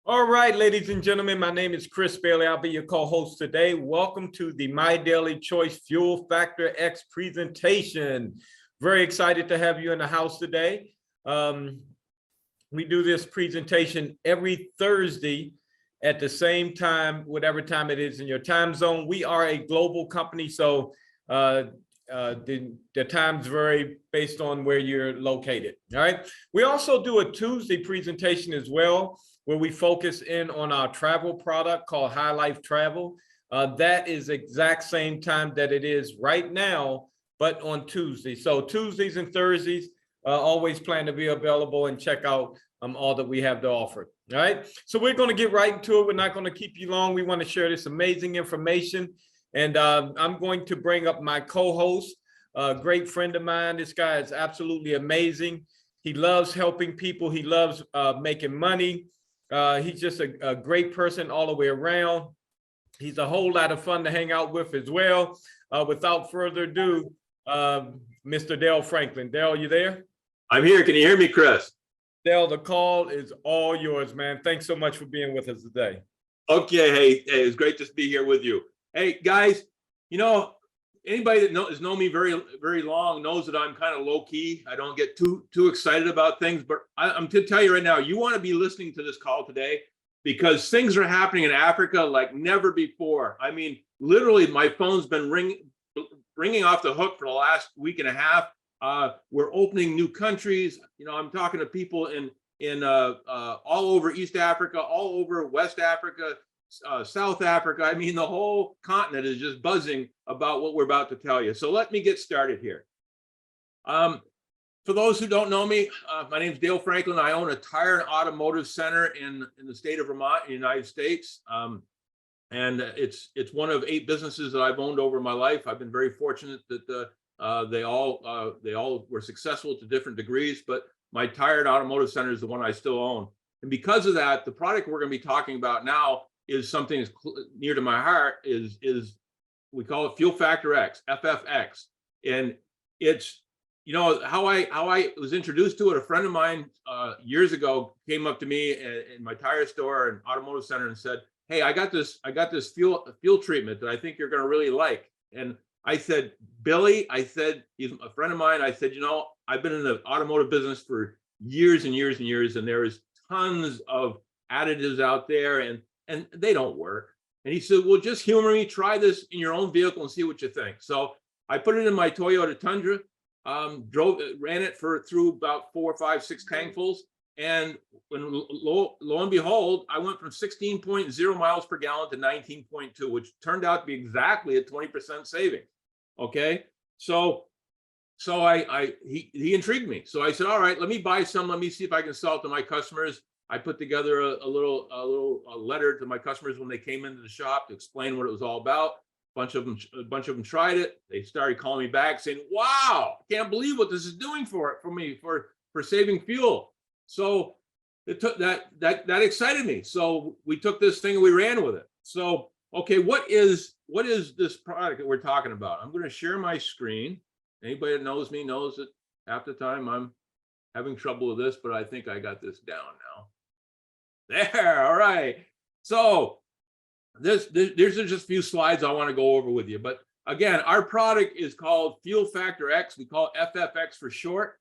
All right, ladies and gentlemen, my name is Chris Bailey. I'll be your co-host today. Welcome to the My Daily Choice Fuel Factor X presentation. Very excited to have you in the house today. We do this presentation every Thursday at the same time, whatever time it is in your time zone. We are a global company, so the times vary based on where you're located. All right. We also do a Tuesday presentation as well, where we focus in on our travel product called High Life Travel. That is the exact same time that it is right now, but on Tuesday. So Tuesdays and Thursdays, always plan to be available and check out all that we have to offer. All right. So we're going to get right into it. We're not going to keep you long. We want to share this amazing information. And I'm going to bring up my co-host, a great friend of mine. This guy is absolutely amazing. He loves helping people. He loves making money. He's just a great person all the way around. He's a whole lot of fun to hang out with as well. Without further ado, Mr. Dale Franklin. Dale, you there? I'm here. Can you hear me, Chris? Dale, the call is all yours, man. Thanks so much for being with us today. Okay. Hey, it's great to be here with you. Hey, guys, you know, anybody that has known me very, very long knows that I'm kind of low key. I don't get too excited about things, but I'm to tell you right now, you want to be listening to this call today because things are happening in Africa like never before. I mean, literally, my phone's been ringing off the hook for the last week and a half. We're opening new countries. You know, I'm talking to people in all over East Africa, all over West Africa, South Africa. I mean, the whole continent is just buzzing about what we're about to tell you. So let me get started here. For those who don't know me, my name is Dale Franklin. I own a tire and automotive center in the state of Vermont, in the United States. And it's one of 8 businesses that I've owned over my life. I've been very fortunate that they all were successful to different degrees, but my tire and automotive center is the one I still own. And because of that, the product we're going to be talking about now is something that's near to my heart. Is we call it Fuel Factor X, FFX, and it's, you know, how I was introduced to it. A friend of mine years ago came up to me in my tire store and automotive center and said, "Hey, I got this fuel treatment that I think you're going to really like." And I said, "Billy," I said, he's a friend of mine. I said, "You know, I've been in the automotive business for years and years and years, and there is tons of additives out there, and they don't work." And he said, "Well, just humor me, try this in your own vehicle and see what you think." So I put it in my Toyota Tundra, ran it through about 4, 5, 6 tankfuls. And when lo and behold, I went from 16.0 miles per gallon to 19.2, which turned out to be exactly a 20% saving. Okay. So he intrigued me. So I said, "All right, let me buy some. Let me see if I can sell it to my customers." I put together a little letter to my customers when they came into the shop to explain what it was all about. A bunch of them tried it. They started calling me back saying, "Wow, I can't believe what this is doing for me for saving fuel." So it took that excited me. So we took this thing and we ran with it. So, okay, what is this product that we're talking about? I'm going to share my screen. Anybody that knows me knows that half the time I'm having trouble with this, but I think I got this down now. There, all right. So there's just a few slides I want to go over with you. But again, our product is called Fuel Factor X. We call it FFX for short.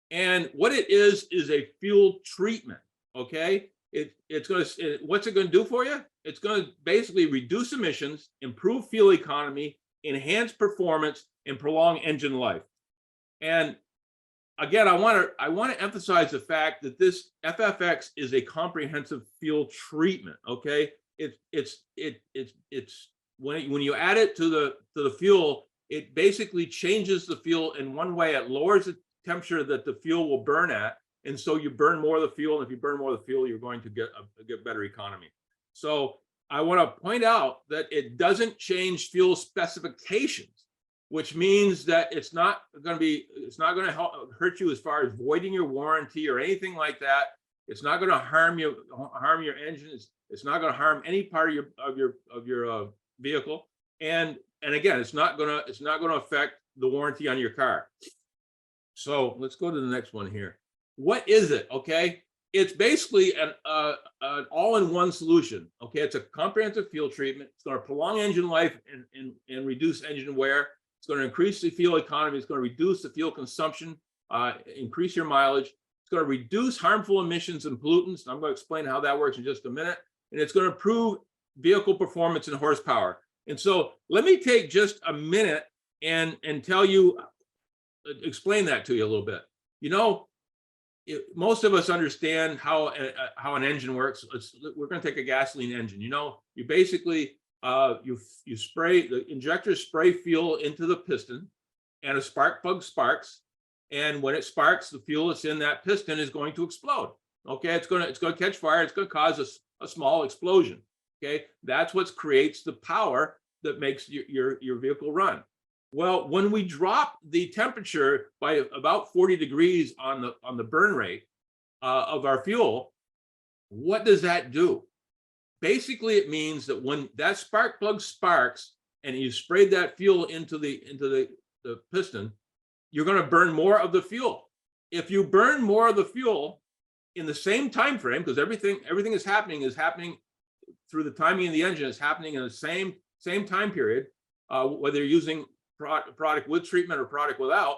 And what it is a fuel treatment. Okay, what's it going to do for you? It's going to basically reduce emissions, improve fuel economy, enhance performance, and prolong engine life. And again, I want to emphasize the fact that this FFX is a comprehensive fuel treatment. Okay, it's when you add it to the fuel, it basically changes the fuel in one way. It lowers the temperature that the fuel will burn at, and so you burn more of the fuel. And if you burn more of the fuel, you're going to get better economy. So I want to point out that it doesn't change fuel specifications, which means that it's not going to hurt you as far as voiding your warranty or anything like that. It's not going to harm your engine. It's not going to harm any part of your vehicle. And again, it's not going to affect the warranty on your car. So let's go to the next one here. What is it? Okay. it's basically an all-in-one solution. Okay, it's a comprehensive fuel treatment. It's going to prolong engine life and reduce engine wear. It's going to increase the fuel economy. It's going to reduce the fuel consumption, increase your mileage. It's going to reduce harmful emissions and pollutants. I'm going to explain how that works in just a minute. And it's going to improve vehicle performance and horsepower. And so let me take just a minute and tell you, explain that to you a little bit. You know, most of us understand how an engine works. We're going to take a gasoline engine. You know, you basically you spray, the injectors spray fuel into the piston, and a spark plug sparks. And when it sparks, the fuel that's in that piston is going to explode. Okay, it's going to catch fire. It's going to cause a small explosion. Okay, that's what creates the power that makes your vehicle run. Well, when we drop the temperature by about 40 degrees on the burn rate of our fuel, what does that do? Basically, it means that when that spark plug sparks and you sprayed that fuel into the piston, you're going to burn more of the fuel. If you burn more of the fuel in the same time frame, because everything is happening through the timing of the engine, is happening in the same time period, whether you're using product with treatment or product without,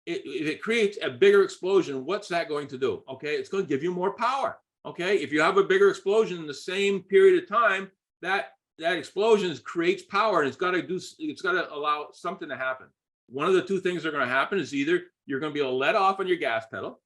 it creates a bigger explosion. What's that going to do? Okay, it's going to give you more power. Okay, if you have a bigger explosion in the same period of time, that explosion creates power, and it's got to allow something to happen. One of the two things that are going to happen is either you're going to be able to let off on your gas pedal,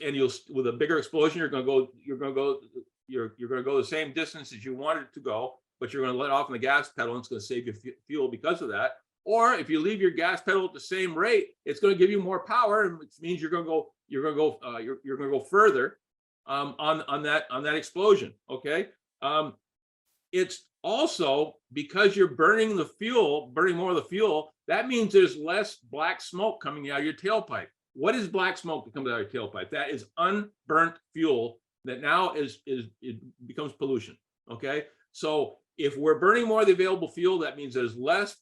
and with a bigger explosion, you're going to go the same distance as you wanted to go, but you're going to let off on the gas pedal, and it's going to save you fuel because of that. Or if you leave your gas pedal at the same rate, it's going to give you more power, and it means you're going to go further on that explosion. Okay, it's also because you're burning more of the fuel. That means there's less black smoke coming out of your tailpipe. What is black smoke that comes out of your tailpipe? That is unburnt fuel that now it becomes pollution. Okay, so if we're burning more of the available fuel, that means there's less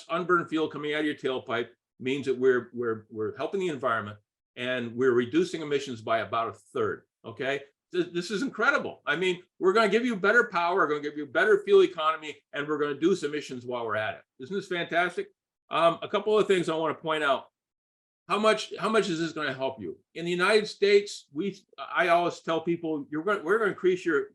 unburned fuel coming out of your tailpipe. Means that we're helping the environment, and we're reducing emissions by about a third. Okay, this is incredible. I mean, we're going to give you better power, we're going to give you better fuel economy, and we're going to reduce emissions while we're at it. Isn't this fantastic? A couple of things I want to point out. How much is this going to help you? In the United States, I always tell people we're going to increase your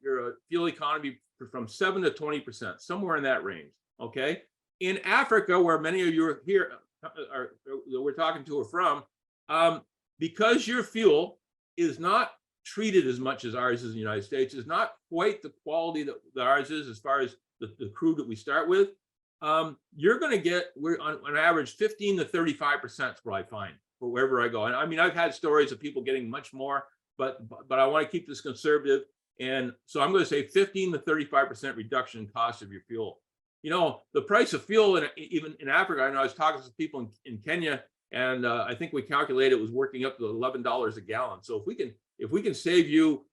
fuel economy from 7 to 20%, somewhere in that range. Okay. In Africa, where many of you are here, that we're talking to are from, because your fuel is not treated as much as ours is in the United States, is not quite the quality that ours is as far as the crude that we start with. You're going to get, we're on average 15 to 35% is what I find for wherever I go. And I mean, I've had stories of people getting much more, but I want to keep this conservative. And so I'm going to say 15 to 35% reduction in cost of your fuel. You know, the price of fuel, even in Africa, I know I was talking to some people in Kenya, and I think we calculated it was working up to $11 a gallon. So if we can save you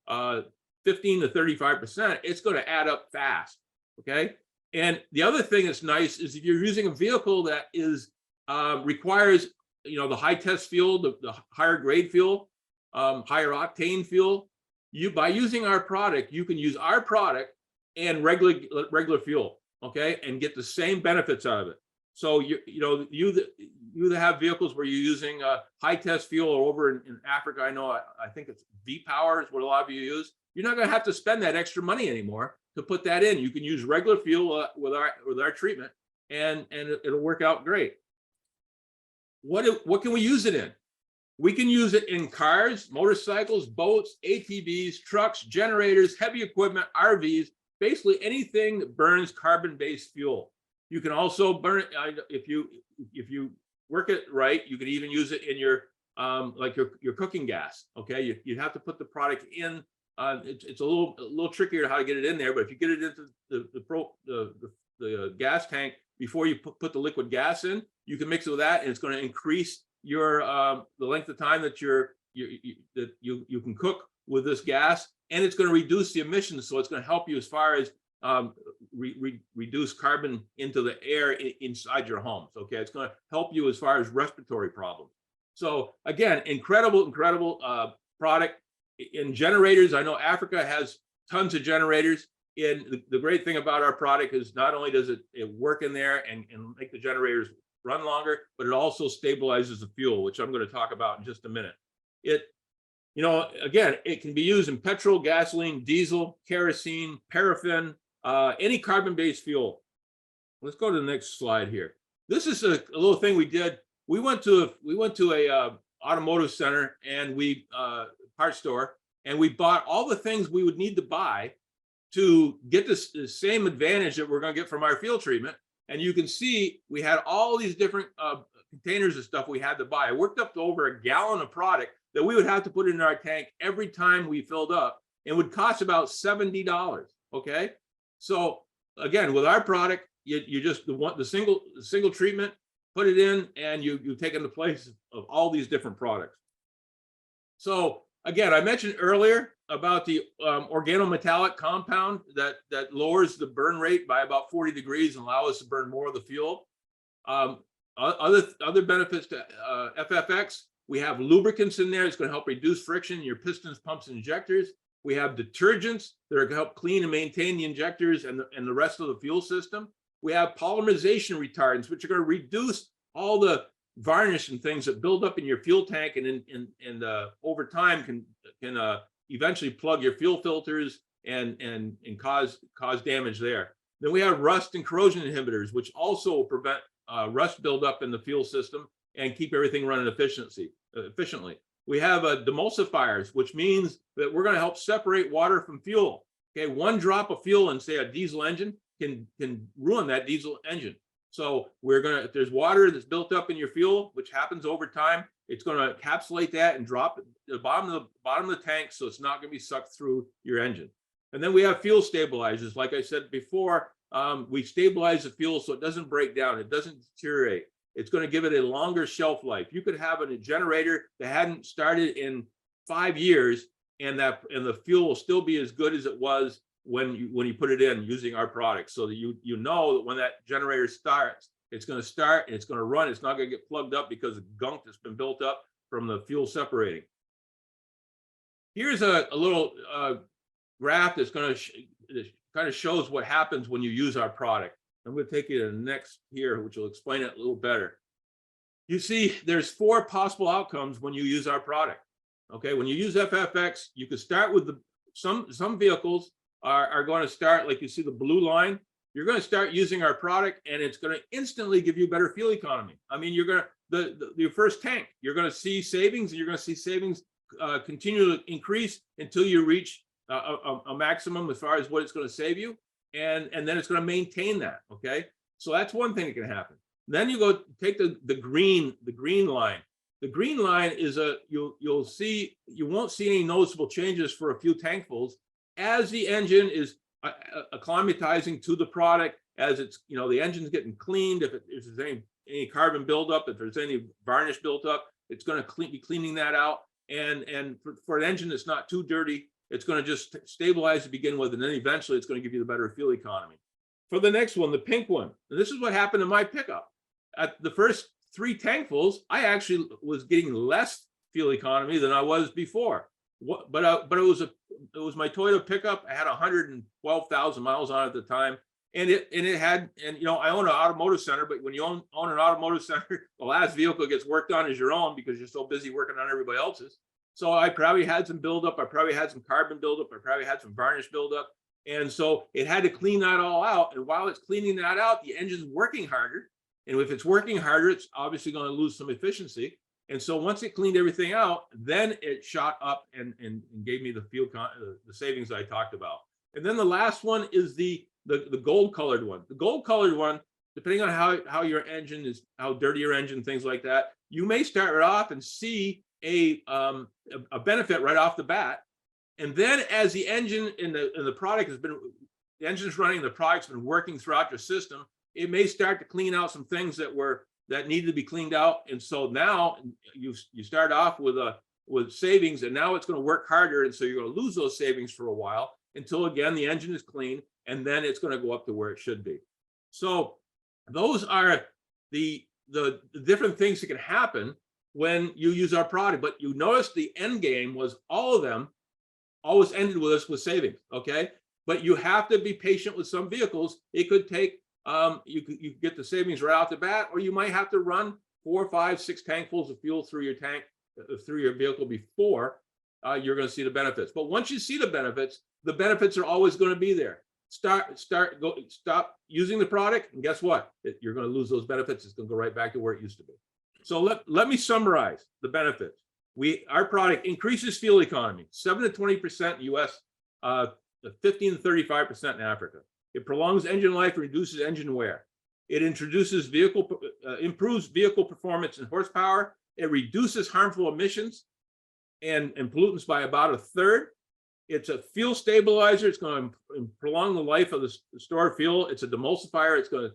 15 to 35%, it's going to add up fast. Okay. And the other thing that's nice is if you're using a vehicle that requires, the high test fuel, the higher grade fuel, higher octane fuel, by using our product, you can use our product and regular fuel, okay, and get the same benefits out of it. So you that have vehicles where you're using high test fuel, or over in Africa, I think it's V-Power is what a lot of you use. You're not going to have to spend that extra money anymore to put that in. You can use regular fuel with our treatment, and it'll work out great. What can we use it in? We can use it in cars, motorcycles, boats, ATVs, trucks, generators, heavy equipment, RVs, basically anything that burns carbon-based fuel. You can also burn it if you work it right. You can even use it in your cooking gas. Okay, you'd have to put the product in. It's a little trickier how to get it in there, but if you get it into the gas tank before you put the liquid gas in, you can mix it with that, and it's going to increase your the length of time that you can cook with this gas, and it's going to reduce the emissions. So it's going to help you as far as reduce carbon into the air inside your homes. Okay, it's going to help you as far as respiratory problems. So again, incredible product. In generators, I know Africa has tons of generators. And the great thing about our product is not only does it work in there and make the generators run longer, but it also stabilizes the fuel, which I'm going to talk about in just a minute. Again, it can be used in petrol, gasoline, diesel, kerosene, paraffin, any carbon-based fuel. Let's go to the next slide here. This is a little thing we did. We went to a automotive center and parts store, and we bought all the things we would need to buy to get the same advantage that we're going to get from our fuel treatment. And you can see we had all these different containers of stuff we had to buy. It worked up to over a gallon of product that we would have to put in our tank every time we filled up, and would cost about $70. Okay, so again, with our product, you just the single treatment, put it in, and you take in the place of all these different products. So again, I mentioned earlier about the organometallic compound that lowers the burn rate by about 40 degrees and allows us to burn more of the fuel. Other benefits to FFX, we have lubricants in there. It's going to help reduce friction in your pistons, pumps, and injectors. We have detergents that are going to help clean and maintain the injectors and the rest of the fuel system. We have polymerization retardants, which are going to reduce all the varnish and things that build up in your fuel tank, and over time can eventually plug your fuel filters and cause damage there. Then we have rust and corrosion inhibitors, which also prevent rust buildup in the fuel system and keep everything running efficiently. We have demulsifiers, which means that we're going to help separate water from fuel. Okay, one drop of fuel in, say, a diesel engine can ruin that diesel engine. So if there's water that's built up in your fuel, which happens over time, it's going to encapsulate that and drop it to the bottom of the tank, so it's not going to be sucked through your engine. And then we have fuel stabilizers. Like I said before, we stabilize the fuel so it doesn't break down, it doesn't deteriorate. It's going to give it a longer shelf life. You could have a generator that hadn't started in 5 years, and the fuel will still be as good as it was when you put it in using our product, so that you know that when that generator starts, it's going to start and it's going to run. It's not going to get plugged up because of gunk that's been built up from the fuel separating. Here's a little graph that's going to kind of shows what happens when you use our product. I'm going to take you to the next here, which will explain it a little better. You see, there's 4 possible outcomes when you use our product. Okay, when you use FFX, you could start with some vehicles are going to start, like you see the blue line. You're going to start using our product, and it's going to instantly give you better fuel economy. I mean, you're going to your first tank, you're going to see savings, and you're going to see savings continue to increase until you reach a maximum as far as what it's going to save you, and then it's going to maintain that. Okay, so that's one thing that can happen. Then you go take the green line. The green line is you won't see any noticeable changes for a few tankfuls as the engine is acclimatizing to the product, as it's the engine's getting cleaned. If there's any carbon buildup, if there's any varnish built up, it's going to be cleaning that out. And for an engine that's not too dirty, it's going to just stabilize to begin with, and then eventually it's going to give you the better fuel economy. For the next one, the pink one, and this is what happened in my pickup. At the first 3 tankfuls, I actually was getting less fuel economy than I was before. But it was my Toyota pickup. I had 112,000 miles on it at the time, and I own an automotive center. But when you own an automotive center, the last vehicle gets worked on is your own, because you're so busy working on everybody else's. So I probably had some buildup. I probably had some carbon buildup. I probably had some varnish buildup, and so it had to clean that all out. And while it's cleaning that out, the engine's working harder. And if it's working harder, it's obviously going to lose some efficiency. And so once it cleaned everything out, then it shot up and gave me the fuel the savings I talked about. And then the last one is the gold colored one. The gold colored one, depending on how your engine is, how dirty your engine, things like that, you may start right off and see a benefit right off the bat. And then as the engine and the product the engine's running, the product's been working throughout your system, it may start to clean out some things that needed to be cleaned out. And so now you start off with savings, and now it's going to work harder. And so you're going to lose those savings for a while until, again, the engine is clean, and then it's going to go up to where it should be. So those are the different things that can happen when you use our product. But you notice the end game was all of them always ended with us with savings, okay? But you have to be patient with some vehicles. It could take, you could get the savings right off the bat, or you might have to run 4, 5, 6 tankfuls of fuel through your tank, through your vehicle before you're going to see the benefits. But once you see the benefits are always going to be there. Stop using the product, and guess what? You're going to lose those benefits. It's going to go right back to where it used to be. So let me summarize the benefits. Our product increases fuel economy, 7 to 20% in US, 15 to 35% in Africa. It prolongs engine life, reduces engine wear. It introduces improves vehicle performance and horsepower. It reduces harmful emissions and pollutants by about 1/3. It's a fuel stabilizer. It's going to prolong the life of the stored fuel. It's a demulsifier. It's going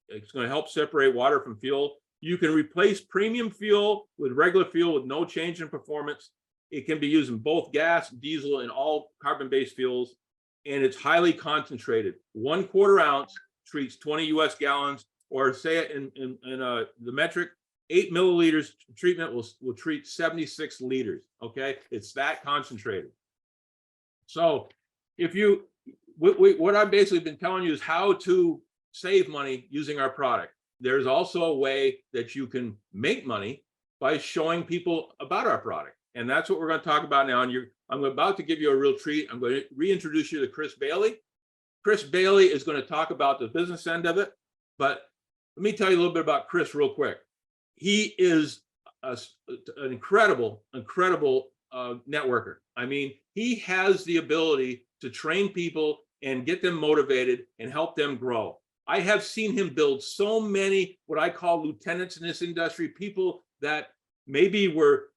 to help separate water from fuel. You can replace premium fuel with regular fuel with no change in performance. It can be used in both gas, diesel, and all carbon-based fuels. And it's highly concentrated. 1/4 ounce treats 20 US gallons, or say it in the metric, 8 milliliters treatment will treat 76 liters. Okay, it's that concentrated. So if what I've basically been telling you is how to save money using our product. There's also a way that you can make money by showing people about our product. And that's what we're going to talk about now. And I'm about to give you a real treat. I'm going to reintroduce you to Chris Bailey. Chris Bailey is going to talk about the business end of it. But let me tell you a little bit about Chris real quick. He is an incredible networker. I mean, he has the ability to train people and get them motivated and help them grow. I have seen him build so many, what I call lieutenants in this industry, people that maybe were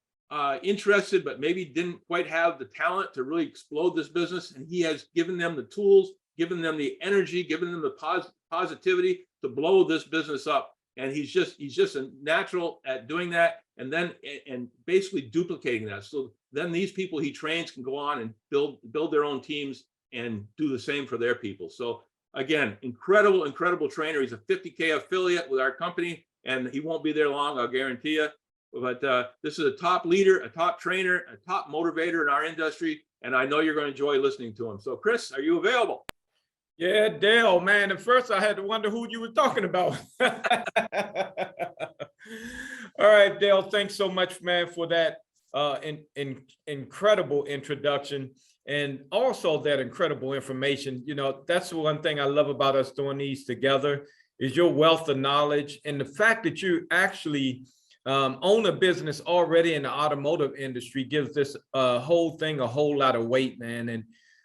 interested, but maybe didn't quite have the talent to really explode this business. And he has given them the tools, given them the energy, given them the positivity to blow this business up. And he's just a natural at doing that, and basically duplicating that. So then these people he trains can go on and build their own teams and do the same for their people. So again, incredible trainer. He's a 50K affiliate with our company, and he won't be there long, I'll guarantee you. But this is a top leader, a top trainer, a top motivator in our industry, and I know you're going to enjoy listening to him. So Chris, are you available? Yeah, Dale, man. At first I had to wonder who you were talking about. All right, Dale, thanks so much, man, for that incredible introduction, and also that incredible information. You know, that's one thing I love about us doing these together is your wealth of knowledge, and the fact that you actually own a business already in the automotive industry gives this whole thing a whole lot of weight, man. And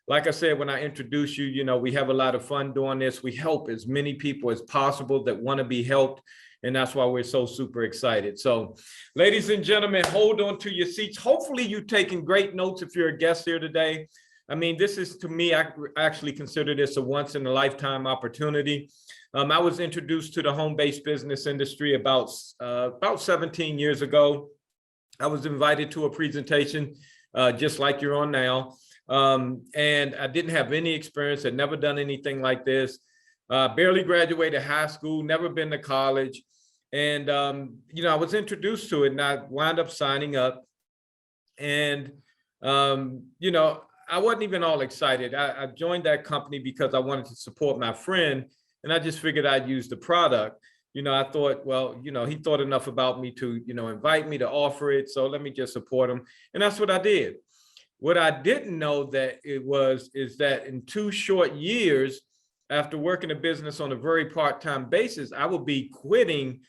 like I said, when I introduce you, you know, we have a lot of fun doing this. We help as many people as possible that want to be helped. And that's why we're so super excited. So ladies and gentlemen, hold on to your seats. Hopefully you're taking great notes if you're a guest here today. I mean, this is, to me, I actually consider this a once in a lifetime opportunity. I was introduced to the home-based business industry about 17 years ago. I was invited to a presentation just like you're on now. And I didn't have any experience, had never done anything like this, barely graduated high school, never been to college. And, you know, I was introduced to it and I wound up signing up. And, you know, I wasn't even all excited. I joined that company because I wanted to support my friend, and I just figured I'd use the product. You know, I thought, well, you know, he thought enough about me to, you know, invite me to offer it. So let me just support him. And that's what I did. What I didn't know is that in 2 short years, after working a business on a very part-time basis, I would be quitting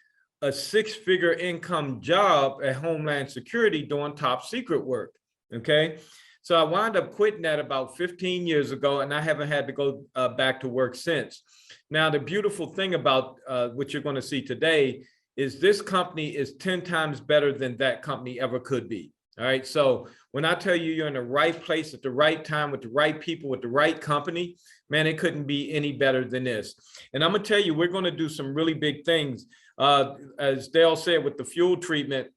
a 6-figure income job at Homeland Security doing top secret work. Okay. So I wound up quitting that about 15 years ago, and I haven't had to go back to work since. Now, the beautiful thing about what you're going to see today is this company is 10 times better than that company ever could be. All right. So when I tell you you're in the right place at the right time with the right people, with the right company, man, it couldn't be any better than this. And I'm going to tell you, we're going to do some really big things. As Dale said, with the fuel treatment,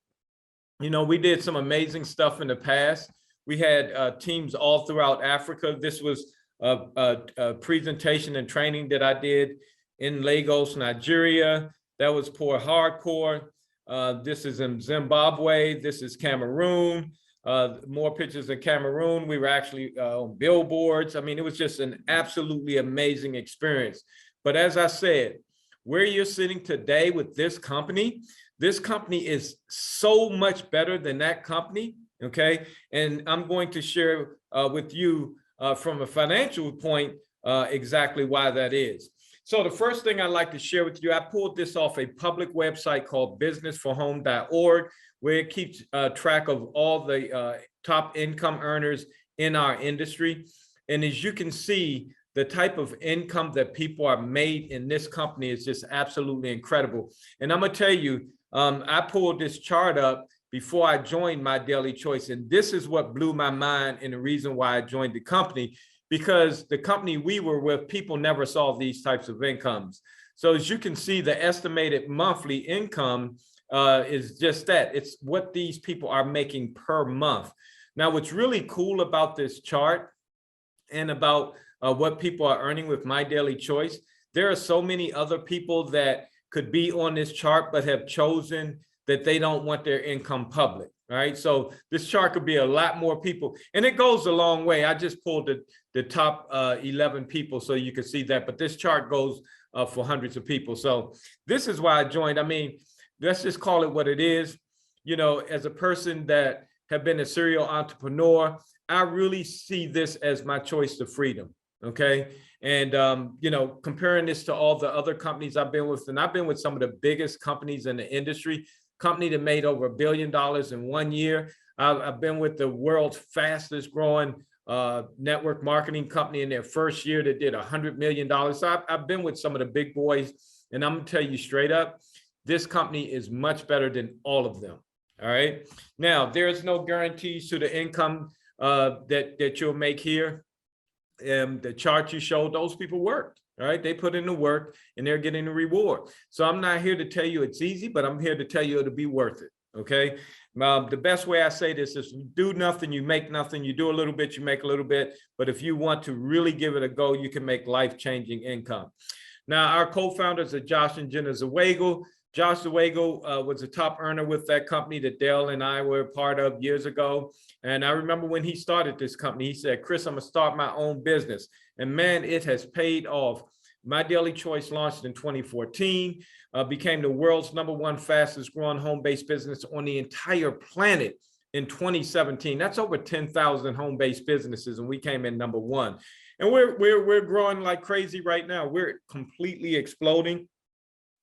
you know, we did some amazing stuff in the past. We had teams all throughout Africa. This was a presentation and training that I did in Lagos, Nigeria. That was for hardcore. This is in Zimbabwe. This is Cameroon. More pictures in Cameroon. We were actually on billboards. I mean, it was just an absolutely amazing experience. But as I said, where you're sitting today with this company is so much better than that company, okay? And I'm going to share with you from a financial point exactly why that is. So the first thing I'd like to share with you, I pulled this off a public website called businessforhome.org, where it keeps track of all the top income earners in our industry. And as you can see, the type of income that people are made in this company is just absolutely incredible. And I'm gonna tell you, I pulled this chart up before I joined My Daily Choice, and this is what blew my mind and the reason why I joined the company, because the company we were with, people never saw these types of incomes. So as you can see, the estimated monthly income is just that. It's what these people are making per month. Now, what's really cool about this chart and about what people are earning with My Daily Choice, there are so many other people that could be on this chart but have chosen that they don't want their income public, right? So this chart could be a lot more people, and it goes a long way. I just pulled the top 11 people so you can see that, but this chart goes for hundreds of people. So this is why I joined. I mean, let's just call it what it is. You know, as a person that have been a serial entrepreneur, I really see this as my choice to freedom. Okay. And, you know, comparing this to all the other companies I've been with, and I've been with some of the biggest companies in the industry, company that made over $1 billion in 1 year. I've been with the world's fastest growing network marketing company in their first year that did $100 million. So I've been with some of the big boys, and I'm gonna tell you straight up, this company is much better than all of them. All right. Now, there's no guarantees to the income that you'll make here. The chart you showed, those people worked, right? They put in the work and they're getting the reward. So I'm not here to tell you it's easy, but I'm here to tell you it'll be worth it, okay? The best way I say this is, you do nothing, you make nothing. You do a little bit, you make a little bit. But if you want to really give it a go, you can make life-changing income. Now, our co-founders are Josh and Jenna Zawagel. Josh Zawagel was a top earner with that company that Dale and I were a part of years ago. And I remember when he started this company, he said, Chris, I'm gonna start my own business. And man, it has paid off. My Daily Choice launched in 2014, became the world's #1 fastest growing home-based business on the entire planet in 2017. That's over 10,000 home-based businesses, and we came in #1. And we're growing like crazy right now. We're completely exploding.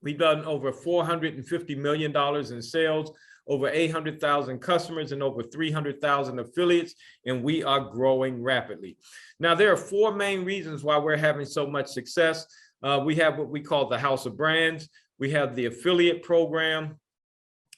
We've done over $450 million in sales, over 800,000 customers, and over 300,000 affiliates, and we are growing rapidly. Now, there are 4 main reasons why we're having so much success. We have what we call the House of Brands. We have the affiliate program.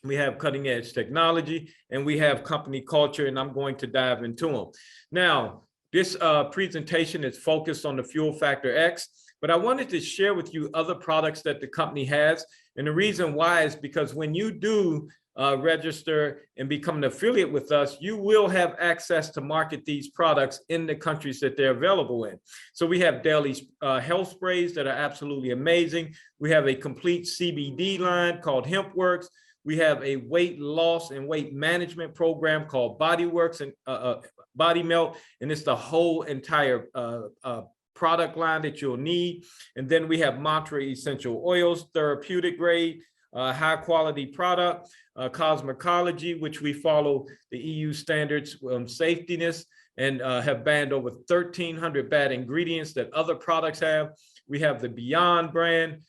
We have cutting edge technology, and we have company culture, and I'm going to dive into them. Now, this presentation is focused on the Fuel Factor X, but I wanted to share with you other products that the company has. And the reason why is because when you do register and become an affiliate with us, you will have access to market these products in the countries that they're available in. So we have daily health sprays that are absolutely amazing. We have a complete CBD line called HempWorks. We have a weight loss and weight management program called BodyWorks and Body Melt, and it's the whole entire product line that you'll need. And then we have Mantra essential oils, therapeutic grade, high quality product, cosmetology, which we follow the EU standards safetiness, and have banned over 1,300 bad ingredients that other products have. We have the Beyond brand,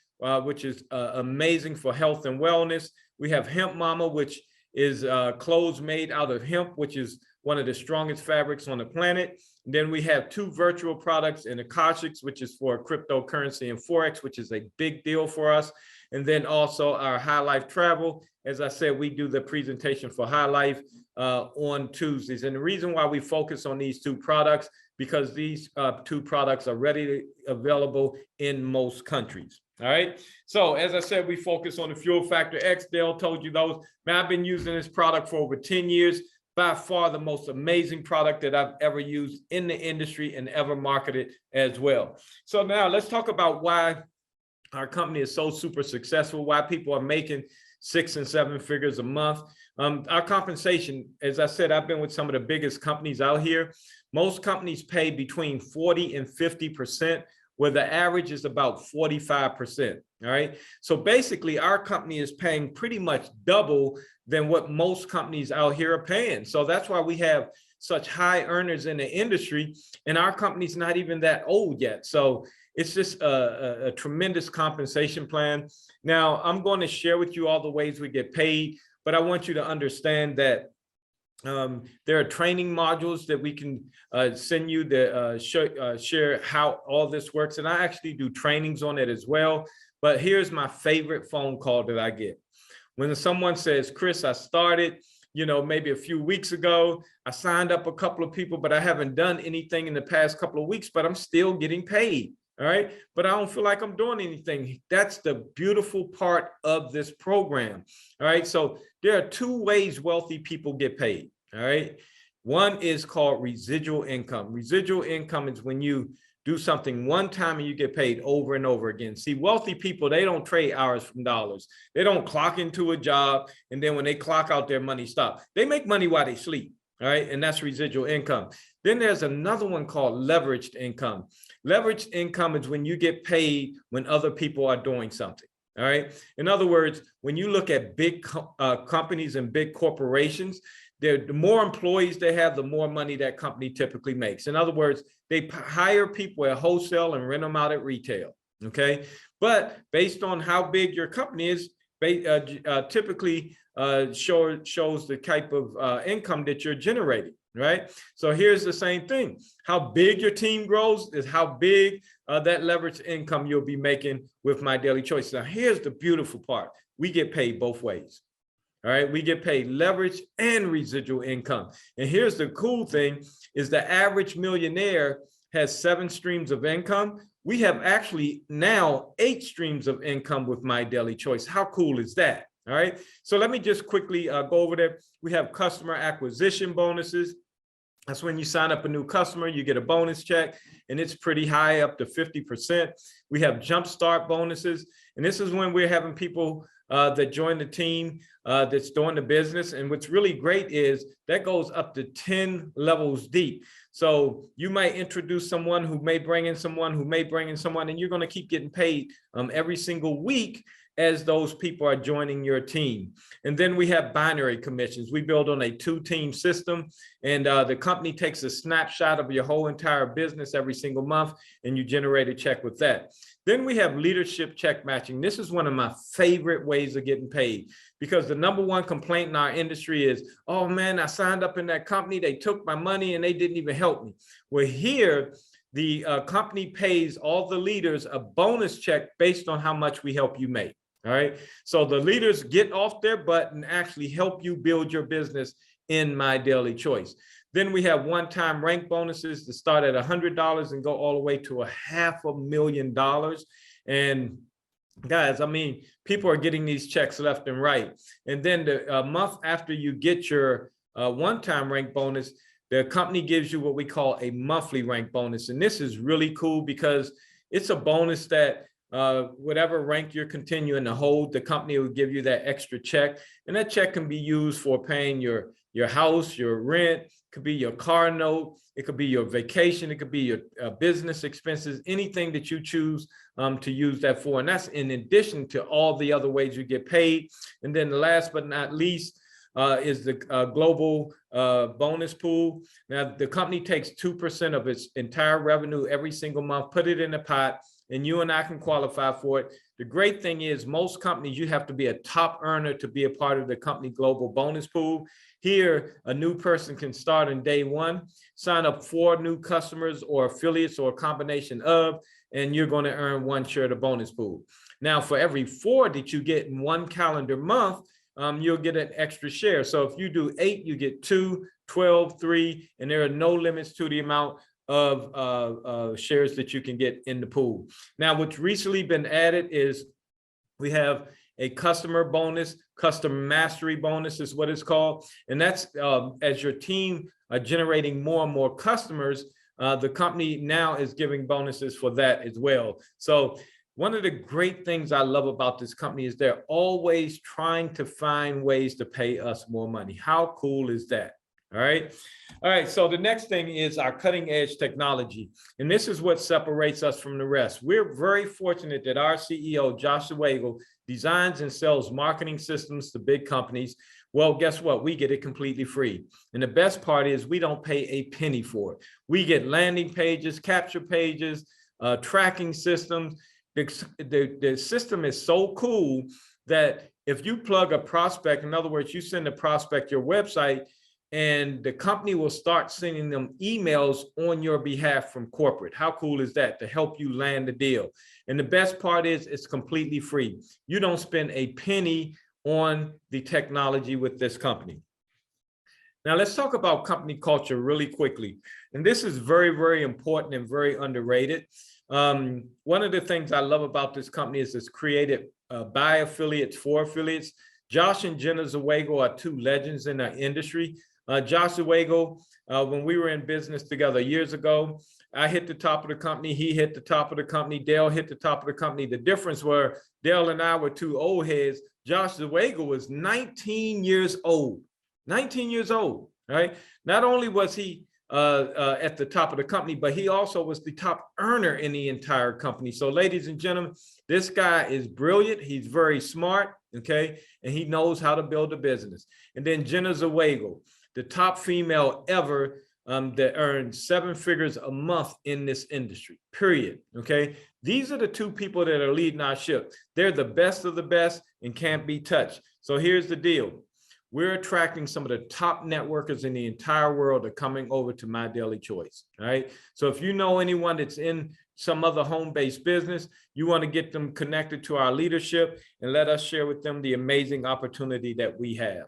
which is amazing for health and wellness. We have Hemp Mama, which is clothes made out of hemp, which is one of the strongest fabrics on the planet. And then we have 2 virtual products in Akashics, which is for cryptocurrency and Forex, which is a big deal for us. And then also our High Life Travel. As I said, we do the presentation for High Life on Tuesdays. And the reason why we focus on these 2 products, because these 2 products are readily available in most countries. All right. So as I said, we focus on the Fuel Factor X. Dale told you those. Man, I've been using this product for over 10 years. By far the most amazing product that I've ever used in the industry and ever marketed as well. So now let's talk about why our company is so super successful, why people are making 6 and 7 figures a month. Our compensation, as I said, I've been with some of the biggest companies out here. Most companies pay between 40 and 50%, where the average is about 45%. All right. So basically, our company is paying pretty much double than what most companies out here are paying. So that's why we have such high earners in the industry, and our company's not even that old yet. So it's just a tremendous compensation plan. Now, I'm going to share with you all the ways we get paid, but I want you to understand that there are training modules that we can send you that share how all this works. And I actually do trainings on it as well. But here's my favorite phone call that I get. When someone says, Chris, I started, maybe a few weeks ago, I signed up a couple of people, but I haven't done anything in the past couple of weeks, but I'm still getting paid. All right. But I don't feel like I'm doing anything. That's the beautiful part of this program. All right. So there are two ways wealthy people get paid. All right. One is called residual income. Residual income is when you do something one time and you get paid over and over again. See, wealthy people, they don't trade hours from dollars. They don't clock into a job, and then when they clock out, their money stops. They make money while they sleep. All right. And that's residual income. Then there's another one called leveraged income. Leveraged income is when you get paid when other people are doing something. All right. In other words, when you look at big companies and big corporations, the more employees they have, the more money that company typically makes. In other words, they hire people at wholesale and rent them out at retail. Okay. But based on how big your company is, typically shows the type of income that you're generating. Right. So here's the same thing. How big your team grows is how big that leveraged income you'll be making with My Daily Choice. Now, here's the beautiful part. We get paid both ways. All right. We get paid leverage and residual income. And here's the cool thing is the average millionaire has 7 streams of income. We have actually now 8 streams of income with My Daily Choice. How cool is that? All right. So let me just quickly go over there. We have customer acquisition bonuses. That's when you sign up a new customer, you get a bonus check, and it's pretty high, up to 50%. We have jumpstart bonuses. And this is when we're having people that join the team that's doing the business. And what's really great is that goes up to 10 levels deep. So you might introduce someone who may bring in someone who may bring in someone, and you're going to keep getting paid every single week as those people are joining your team. And then we have binary commissions. We build on a 2-team system, and the company takes a snapshot of your whole entire business every single month, and you generate a check with that. Then we have leadership check matching. This is one of my favorite ways of getting paid, because the #1 complaint in our industry is, oh man, I signed up in that company, they took my money and they didn't even help me. Well, here, the company pays all the leaders a bonus check based on how much we help you make. All right. So the leaders get off their butt and actually help you build your business in My Daily Choice. Then we have one-time rank bonuses that start at $100 and go all the way to $500,000. And guys, I mean, people are getting these checks left and right. And then the month after you get your one-time rank bonus, the company gives you what we call a monthly rank bonus. And this is really cool because it's a bonus that whatever rank you're continuing to hold, the company will give you that extra check. And that check can be used for paying your house, your rent, could be your car note, it could be your vacation, it could be your business expenses, anything that you choose to use that for. And that's in addition to all the other ways you get paid. And then the last but not least is the global bonus pool. Now, the company takes 2% of its entire revenue every single month, put it in a pot, and you and I can qualify for it. The great thing is most companies, you have to be a top earner to be a part of the company global bonus pool. Here, a new person can start on day 1, sign up 4 new customers or affiliates or a combination of, and you're going to earn 1 share of the bonus pool. Now, for every 4 that you get in 1 calendar month, you'll get an extra share. So if you do 8, you get 2, 12, 3, and there are no limits to the amount of shares that you can get in the pool. Now, what's recently been added is we have a customer bonus, customer mastery bonus is what it's called. And that's as your team are generating more and more customers, the company now is giving bonuses for that as well. So One of the great things I love about this company is they're always trying to find ways to pay us more money. How cool is that? All right. All right. So the next thing is our cutting edge technology. And this is what separates us from the rest. We're very fortunate that our CEO, Josh Wagle, designs and sells marketing systems to big companies. Well, guess what? We get it completely free. And the best part is we don't pay a penny for it. We get landing pages, capture pages, tracking systems. The system is so cool that if you plug a prospect, in other words, you send a prospect your website, and the company will start sending them emails on your behalf from corporate. How cool is that, to help you land the deal? And the best part is it's completely free. You don't spend a penny on the technology with this company. Now let's talk about company culture really quickly. And this is very, very important and very underrated. One of the things I love about this company is it's created by affiliates for affiliates. Josh and Jenna Zawago are two legends in our industry. Josh Zawago, when we were in business together years ago, I hit the top of the company, he hit the top of the company, Dale hit the top of the company. The difference were Dale and I were two old heads. Josh Zawago was 19 years old, 19 years old, right? Not only was he at the top of the company, but he also was the top earner in the entire company. So ladies and gentlemen, this guy is brilliant. He's very smart, okay? And he knows how to build a business. And then Jenna Zawago, the top female ever that earned 7 figures a month in this industry, period, okay? These are the two people that are leading our ship. They're the best of the best and can't be touched. So here's the deal. We're attracting some of the top networkers in the entire world are coming over to My Daily Choice, all right? So if you know anyone that's in some other home-based business, you want to get them connected to our leadership and let us share with them the amazing opportunity that we have.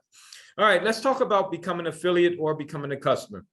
All right, let's talk about becoming an affiliate or becoming a customer.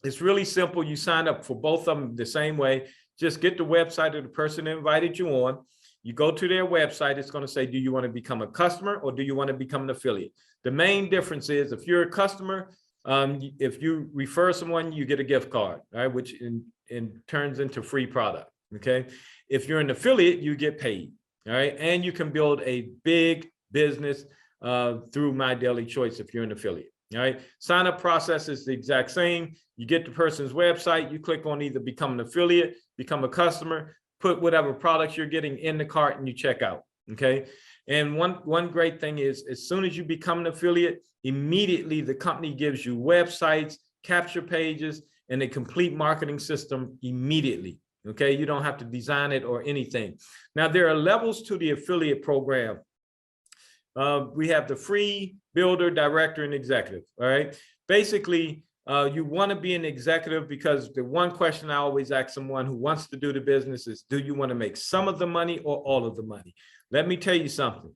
It's really simple. You sign up for both of them the same way. Just get the website of the person that invited you on. You go to their website, it's going to say, do you want to become a customer or do you want to become an affiliate? The main difference is if you're a customer, if you refer someone, you get a gift card, right? Which in turns into free product, okay? If you're an affiliate, you get paid, all right? And you can build a big business through My Daily Choice if you're an affiliate, all right? Sign up process is the exact same. You get the person's website, you click on either become an affiliate, become a customer, put whatever products you're getting in the cart and you check out, okay? And one great thing is as soon as you become an affiliate, immediately the company gives you websites, capture pages, and a complete marketing system immediately, okay? You don't have to design it or anything. Now, there are levels to the affiliate program. We have the free, builder, director, and executive, all right? Basically, you want to be an executive because the one question I always ask someone who wants to do the business is, do you want to make some of the money or all of the money? Let me tell you something.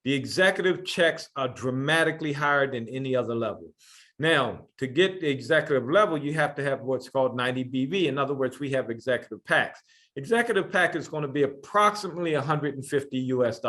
The executive checks are dramatically higher than any other level. Now, to get the executive level, you have to have what's called 90 BV. In other words, we have executive packs. Executive pack is going to be approximately $150 US.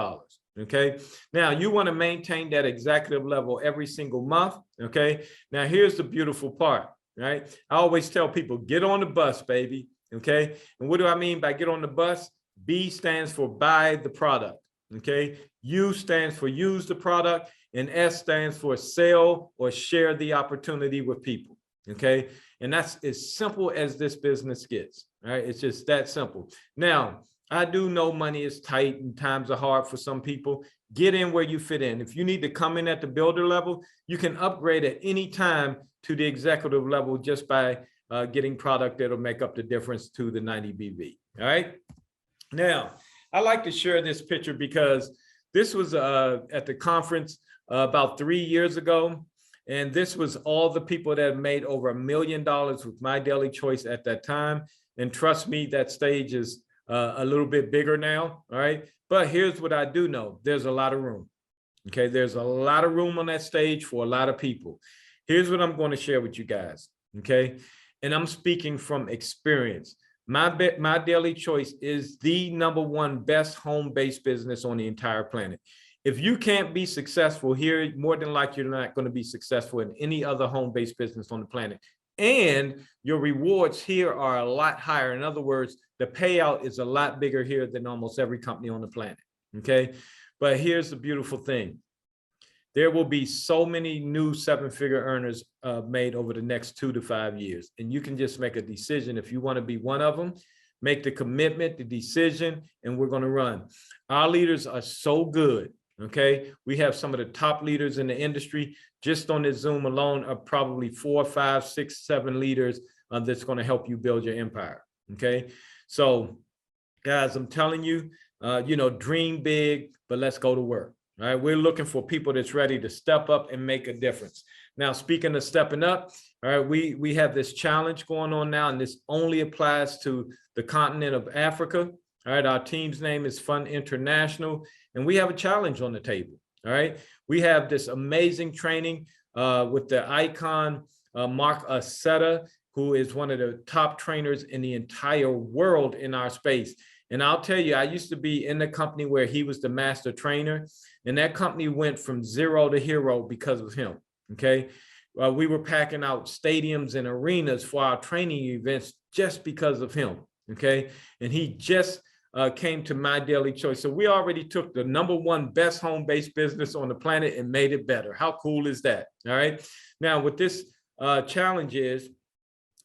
Okay. Now you want to maintain that executive level every single month. Okay. Now here's the beautiful part, right? I always tell people, get on the bus, baby. Okay. And what do I mean by get on the bus? B stands for buy the product. Okay. U stands for use the product, and S stands for sell or share the opportunity with people. Okay. And that's as simple as this business gets. Right. It's just that simple. Now, I do know money is tight and times are hard for some people. Get in where you fit in. If you need to come in at the builder level, you can upgrade at any time to the executive level just by getting product that'll make up the difference to the 90 BV. All right. Now, I like to share this picture because this was at the conference about 3 years ago. And this was all the people that made over $1 million with My Daily Choice at that time. And trust me, that stage is a little bit bigger now, all right? But here's what I do know. There's a lot of room, okay? There's a lot of room on that stage for a lot of people. Here's what I'm going to share with you guys, okay? And I'm speaking from experience. My Daily Choice is the #1 best home-based business on the entire planet. If you can't be successful here, more than likely you're not going to be successful in any other home-based business on the planet, and your rewards here are a lot higher. In other words, the payout is a lot bigger here than almost every company on the planet. Okay. But here's the beautiful thing. There will be so many new seven-figure earners made over the next 2 to 5 years. And you can just make a decision if you want to be one of them, make the commitment, the decision, and we're going to run. Our leaders are so good. Okay. We have some of the top leaders in the industry. Just on this Zoom alone are probably 4, 5, 6, 7 leaders that's going to help you build your empire. Okay. So guys, I'm telling you, dream big, but let's go to work. All right, we're looking for people that's ready to step up and make a difference. Now, speaking of stepping up, all right, we have this challenge going on now, and this only applies to the continent of Africa. All right, our team's name is Fun International, and we have a challenge on the table. All right, we have this amazing training with the icon Mark Aceta, who is one of the top trainers in the entire world in our space. And I'll tell you, I used to be in the company where he was the master trainer, and that company went from 0 to hero because of him. Okay. We were packing out stadiums and arenas for our training events just because of him. Okay. And he just came to My Daily Choice. So we already took the #1 best home-based business on the planet and made it better. How cool is that? All right. Now, what this challenge is,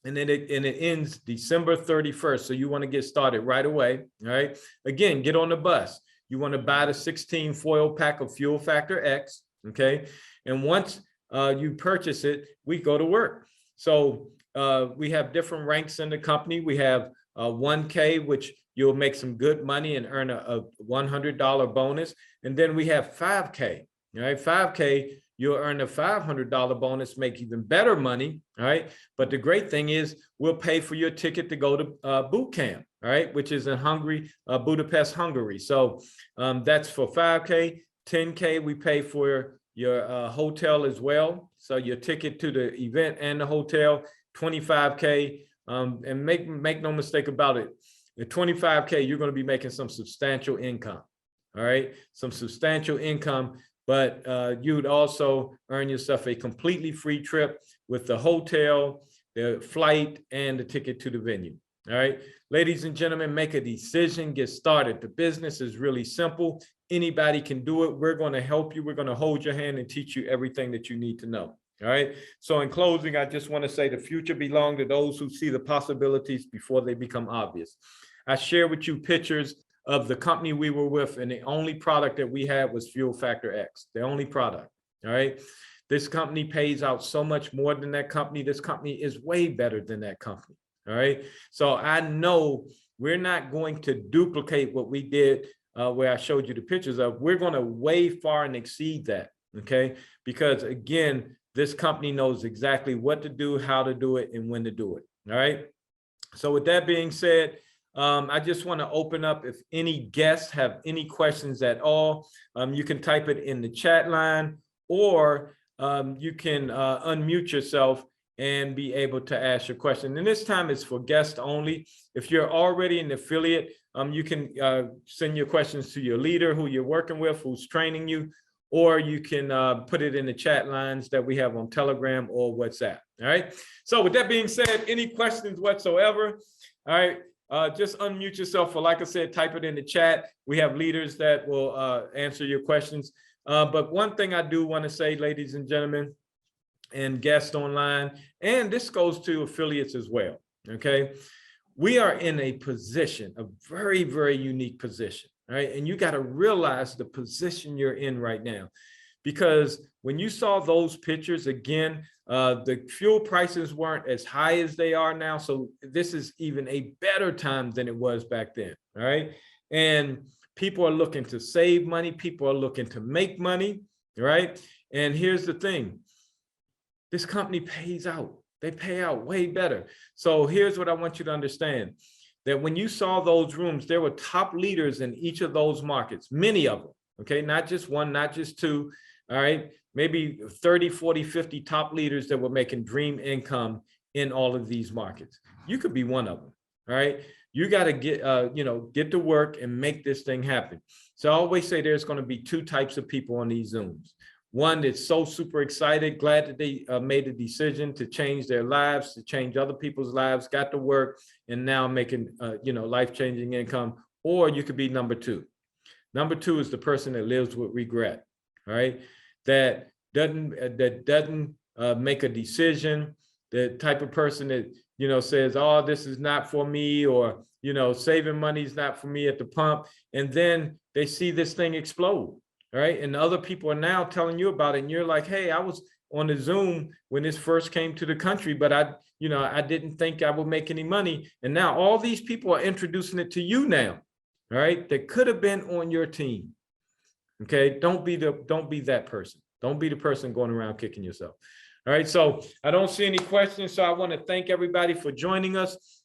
and then it ends December 31st. So you want to get started right away. All right. Again, get on the bus. You want to buy the 16 foil pack of Fuel Factor X. Okay. And once you purchase it, we go to work. So we have different ranks in the company. We have 1K, which you'll make some good money and earn a $100 bonus. And then we have 5K. All right. 5K. You'll earn a $500 bonus, make even better money, all right? But the great thing is we'll pay for your ticket to go to boot camp, all right, which is in Budapest, Hungary. So that's for 5K. 10K, we pay for your hotel as well. So your ticket to the event and the hotel, 25K. And make no mistake about it, at 25K, you're going to be making some substantial income, all right? Some substantial income. But you'd also earn yourself a completely free trip with the hotel, the flight, and the ticket to the venue. All right, ladies and gentlemen, make a decision, get started. The business is really simple. Anybody can do it. We're going to help you. We're going to hold your hand and teach you everything that you need to know. All right. So in closing, I just want to say the future belongs to those who see the possibilities before they become obvious. I share with you pictures of the company we were with, and the only product that we had was Fuel Factor X, the only product. All right. This company pays out so much more than that company. This company is way better than that company. All right. So I know we're not going to duplicate what we did where I showed you the pictures of. We're going to way far and exceed that. Okay. Because again, this company knows exactly what to do, how to do it, and when to do it. All right. So with that being said, I just want to open up if any guests have any questions at all. You can type it in the chat line, or you can unmute yourself and be able to ask your question. And this time it's for guests only. If you're already an affiliate, you can send your questions to your leader who you're working with, who's training you, or you can put it in the chat lines that we have on Telegram or WhatsApp. All right. So with that being said, any questions whatsoever? All right. Just unmute yourself, or like I said, type it in the chat. We have leaders that will answer your questions. But one thing I do want to say, ladies and gentlemen, and guests online, and this goes to affiliates as well, okay? We are in a position, a very, very unique position, right? And you got to realize the position you're in right now. Because when you saw those pictures, again, the fuel prices weren't as high as they are now. So this is even a better time than it was back then. All right. And people are looking to save money. People are looking to make money. Right. And here's the thing. This company pays out. They pay out way better. So here's what I want you to understand. That when you saw those rooms, there were top leaders in each of those markets, many of them. Okay. Not just one, not just two. All right, maybe 30, 40, 50 top leaders that were making dream income in all of these markets. You could be one of them. All right, you got to get, get to work and make this thing happen. So I always say there's going to be two types of people on these Zooms. one that's so super excited, glad that they made a decision to change their lives, to change other people's lives, got to work, and now making life-changing income. Or you could be number two. Number two is the person that lives with regret, right? That doesn't make a decision. The type of person that says, "Oh, this is not for me," or saving money is not for me at the pump, and then they see this thing explode, right? And other people are now telling you about it, and you're like, "Hey, I was on the Zoom when this first came to the country, but I didn't think I would make any money." And now all these people are introducing it to you now, all right? That could have been on your team. Okay, don't be that person. Don't be the person going around kicking yourself. All right, so I don't see any questions, so I want to thank everybody for joining us.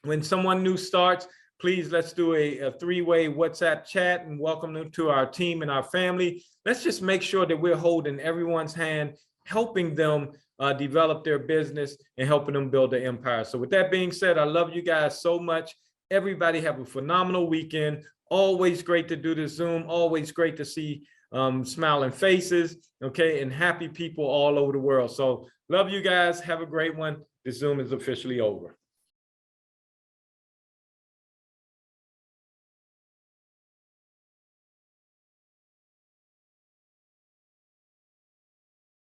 When someone new starts, please let's do a three-way WhatsApp chat and welcome them to our team and our family. Let's just make sure that we're holding everyone's hand, helping them develop their business and helping them build their empire. So with that being said, I love you guys so much. Everybody have a phenomenal weekend. Always great to do this Zoom. Always great to see smiling faces, okay, and happy people all over the world. So love you guys. Have a great one. The Zoom is officially over.